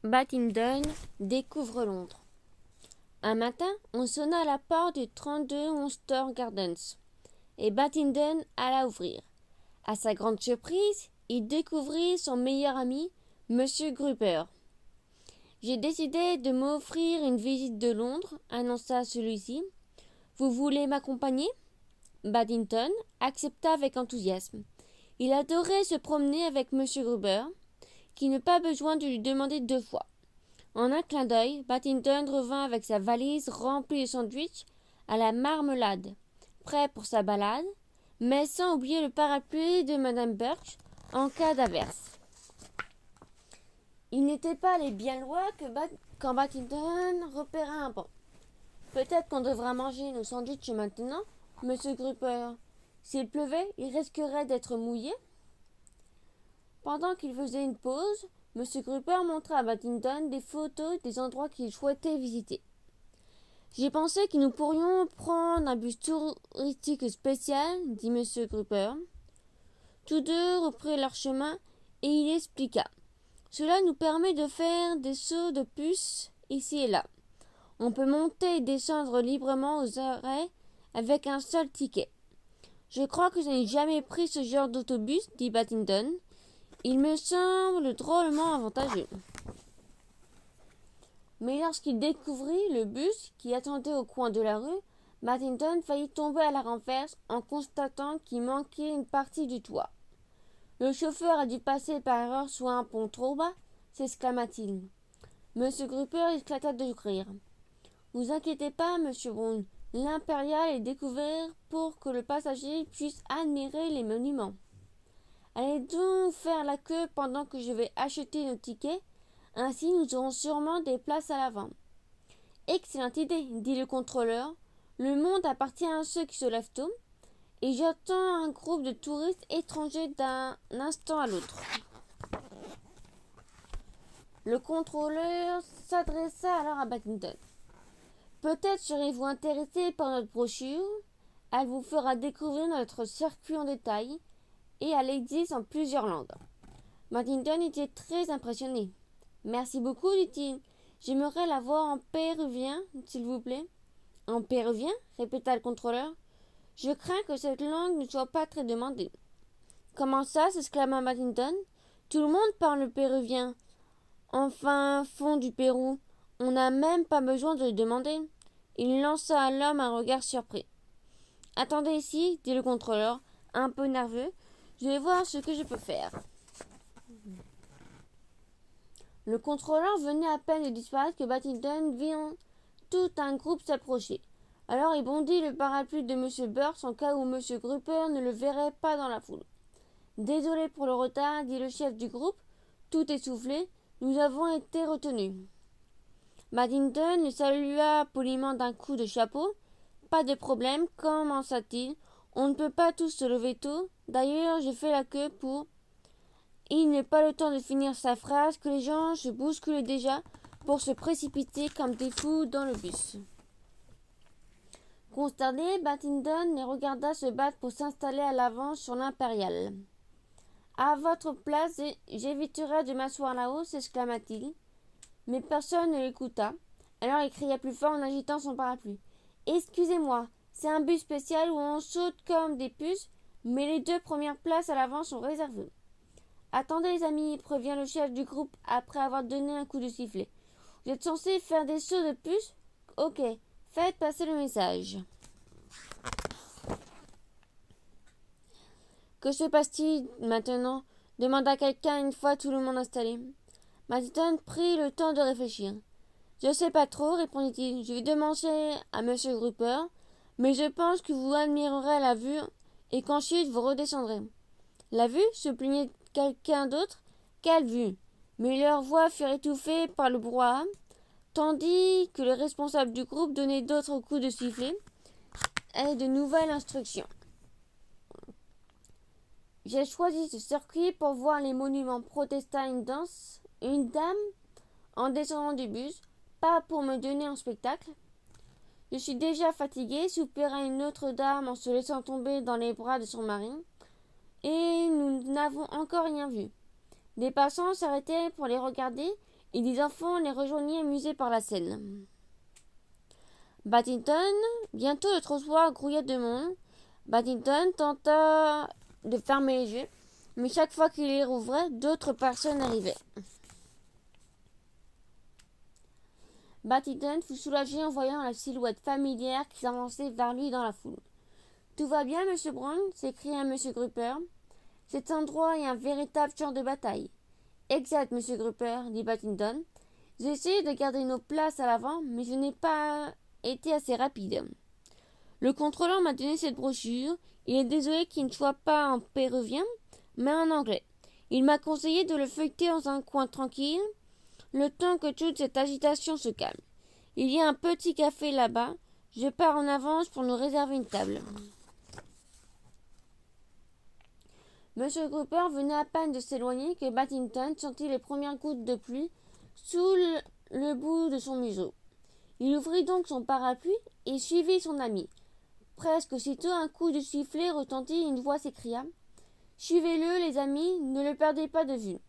Batington découvre Londres. Un matin, on sonna à la porte du 32 Monster Gardens et Batington alla ouvrir. À sa grande surprise, il découvrit son meilleur ami, Monsieur Gruber. J'ai décidé de m'offrir une visite de Londres, annonça celui-ci. Vous voulez m'accompagner? Batington accepta avec enthousiasme. Il adorait se promener avec Monsieur Gruber, qui n'eut pas besoin de lui demander 2 fois. En un clin d'œil, Batington revint avec sa valise remplie de sandwichs à la marmelade, prêt pour sa balade, mais sans oublier le parapluie de Madame Birch en cas d'averse. Il n'était pas allé bien loin quand Batington repéra un banc. Peut-être qu'on devra manger nos sandwichs maintenant, Monsieur Gruber. S'il pleuvait, il risquerait d'être mouillé. Pendant qu'il faisait une pause, Monsieur Gruber montra à Batington des photos des endroits qu'il souhaitait visiter. J'ai pensé que nous pourrions prendre un bus touristique spécial, dit Monsieur Gruber. Tous deux reprirent leur chemin et il expliqua. Cela nous permet de faire des sauts de puce ici et là. On peut monter et descendre librement aux arrêts avec un seul ticket. Je crois que je n'ai jamais pris ce genre d'autobus, dit Batington. Il me semble drôlement avantageux. Mais lorsqu'il découvrit le bus qui attendait au coin de la rue, Batington faillit tomber à la renverse en constatant qu'il manquait une partie du toit. Le chauffeur a dû passer par erreur sous un pont trop bas, s'exclama-t-il. Monsieur Gruber éclata de rire. Vous inquiétez pas, monsieur Brown, l'impérial est découvert pour que le passager puisse admirer les monuments. Allez donc faire la queue pendant que je vais acheter nos tickets. Ainsi, nous aurons sûrement des places à l'avant. Excellente idée, dit le contrôleur. Le monde appartient à ceux qui se lèvent tôt, et j'attends un groupe de touristes étrangers d'un instant à l'autre. Le contrôleur s'adressa alors à Batington. Peut-être serez-vous intéressé par notre brochure. Elle vous fera découvrir notre circuit en détail, et elle existe en plusieurs langues. Batington était très impressionné. Merci beaucoup, dit-il. J'aimerais la voir en péruvien, s'il vous plaît. En péruvien? Répéta le contrôleur. Je crains que cette langue ne soit pas très demandée. Comment ça? S'exclama Batington. Tout le monde parle le péruvien. Enfin, fond du Pérou. On n'a même pas besoin de le demander. Il lança à l'homme un regard surpris. Attendez ici, dit le contrôleur, un peu nerveux. Je vais voir ce que je peux faire. Le contrôleur venait à peine de disparaître que Batington vit tout un groupe s'approcher. Alors il bondit le parapluie de M. Burns en cas où M. Gruber ne le verrait pas dans la foule. Désolé pour le retard, dit le chef du groupe, tout essoufflé, nous avons été retenus. Batington le salua poliment d'un coup de chapeau. Pas de problème, commença-t-il. On ne peut pas tous se lever tôt. D'ailleurs, j'ai fait la queue pour. Il n'eut pas le temps de finir sa phrase que les gens se bousculaient déjà pour se précipiter comme des fous dans le bus. Consterné, Batington les regarda se battre pour s'installer à l'avant sur l'impériale. À votre place, j'éviterai de m'asseoir là-haut, s'exclama-t-il. Mais personne ne l'écouta. Alors il cria plus fort en agitant son parapluie. Excusez-moi, c'est un bus spécial où on saute comme des puces, mais les 2 premières places à l'avant sont réservées. Attendez les amis, prévient le chef du groupe après avoir donné un coup de sifflet. Vous êtes censés faire des sauts de puce? Ok, faites passer le message. Que se passe-t-il maintenant? Demanda quelqu'un une fois tout le monde installé. Batington prit le temps de réfléchir. Je sais pas trop, répondit-il. Je vais demander à M. Gruber, mais je pense que vous admirerez la vue et qu'ensuite vous redescendrez. La vue? Se plaignait quelqu'un d'autre. Quelle vue? Mais leurs voix furent étouffées par le brouhaha, tandis que le responsable du groupe donnait d'autres coups de sifflet et de nouvelles instructions. J'ai choisi ce circuit pour voir les monuments protestants une dame en descendant du bus, pas pour me donner un spectacle. Je suis déjà fatiguée, soupira une autre dame en se laissant tomber dans les bras de son mari, et nous n'avons encore rien vu. Des passants s'arrêtaient pour les regarder et des enfants les rejoignaient amusés par la scène. Paddington, bientôt le trottoir grouillait de monde. Paddington tenta de fermer les yeux, mais chaque fois qu'il les rouvrait, d'autres personnes arrivaient. Paddington fut soulagé en voyant la silhouette familière qui s'avançait vers lui dans la foule. « Tout va bien, Monsieur Brown ?» s'écria Monsieur Grupper. « Cet endroit est un véritable champ de bataille. »« Exact, Monsieur Grupper, » dit Paddington. « J'ai essayé de garder nos places à l'avant, mais je n'ai pas été assez rapide. Le contrôleur m'a donné cette brochure. Il est désolé qu'il ne soit pas en péruvien, mais en anglais. Il m'a conseillé de le feuilleter dans un coin tranquille, le temps que toute cette agitation se calme. Il y a un petit café là-bas. Je pars en avance pour nous réserver une table. » Monsieur Grupper venait à peine de s'éloigner que Paddington sentit les premières gouttes de pluie sous le bout de son museau. Il ouvrit donc son parapluie et suivit son ami. Presque aussitôt, un coup de sifflet retentit et une voix s'écria « Suivez-le, les amis, ne le perdez pas de vue. »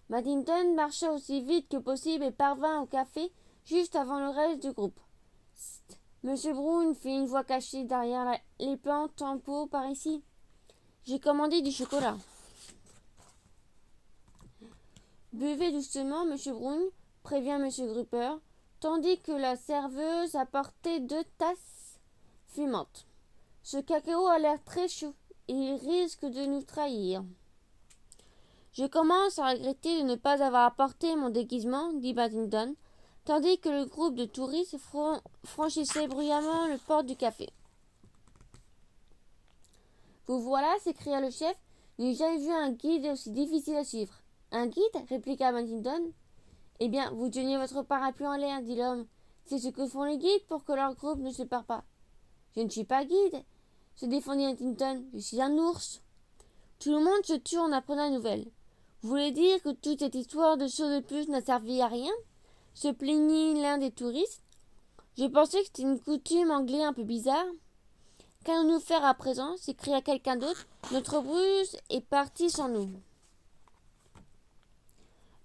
Paddington marcha aussi vite que possible et parvint au café juste avant le reste du groupe. « Psst, Monsieur Brown, fit une voix cachée derrière les plantes en pot par ici. J'ai commandé du chocolat. » « Buvez doucement, Monsieur Brown, prévient Monsieur Grupper, tandis que la serveuse apportait 2 tasses fumantes. Ce cacao a l'air très chaud et il risque de nous trahir. Je commence à regretter de ne pas avoir apporté mon déguisement, dit Paddington, tandis que le groupe de touristes franchissait bruyamment le porte du café. Vous voilà, s'écria le chef, je n'ai jamais vu un guide aussi difficile à suivre. Un guide répliqua Paddington. Eh bien, vous teniez votre parapluie en l'air, dit l'homme. C'est ce que font les guides pour que leur groupe ne se perd pas. Je ne suis pas guide, se défendit Paddington. Je suis un ours. Tout le monde se tut en apprenant la nouvelle. Vous voulez dire que toute cette histoire de saut de puce n'a servi à rien? Se plaignit l'un des touristes. Je pensais que c'était une coutume anglaise un peu bizarre. Qu'allons-nous faire à présent? S'écria quelqu'un d'autre. Notre ruse est partie sans nous.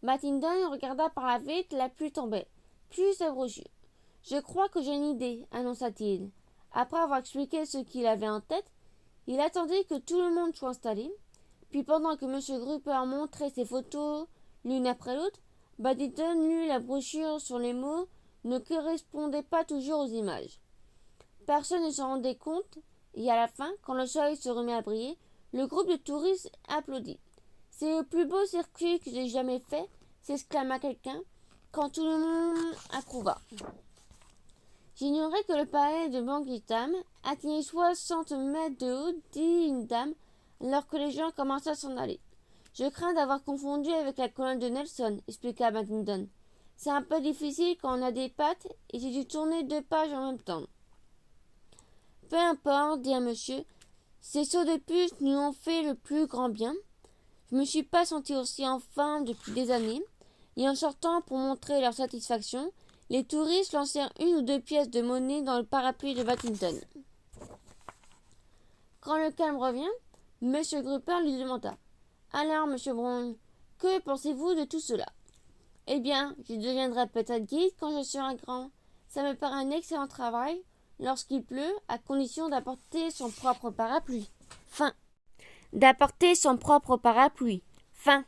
Paddington regarda par la vitre, la pluie tombait. Puis sa brochure. Je crois que j'ai une idée, annonça-t-il. Après avoir expliqué ce qu'il avait en tête, il attendit que tout le monde soit installé. Puis pendant que M. Grupper montrait ses photos l'une après l'autre, Paddington lut la brochure sur les mots ne correspondaient pas toujours aux images. Personne ne s'en rendait compte, et à la fin, quand le soleil se remet à briller, le groupe de touristes applaudit. « C'est le plus beau circuit que j'ai jamais fait !» s'exclama quelqu'un, quand tout le monde approuva. J'ignorais que le palais de Buckingham atteignait 60 mètres de haut, dit une dame, alors que les gens commençaient à s'en aller. Je crains d'avoir confondu avec la colonne de Nelson, expliqua Paddington. C'est un peu difficile quand on a des pattes et j'ai dû tourner 2 pages en même temps. Peu importe, dit un monsieur, ces sauts de puce nous ont fait le plus grand bien. Je me suis pas senti aussi en forme depuis des années, et en sortant pour montrer leur satisfaction, les touristes lancèrent 1 ou 2 pièces de monnaie dans le parapluie de Paddington. Quand le calme revint, M. Grupper lui demanda « Alors, M. Brown, que pensez-vous de tout cela ?»« Eh bien, je deviendrai peut-être guide quand je serai grand. Ça me paraît un excellent travail lorsqu'il pleut, à condition d'apporter son propre parapluie. » Fin. D'apporter son propre parapluie. Fin.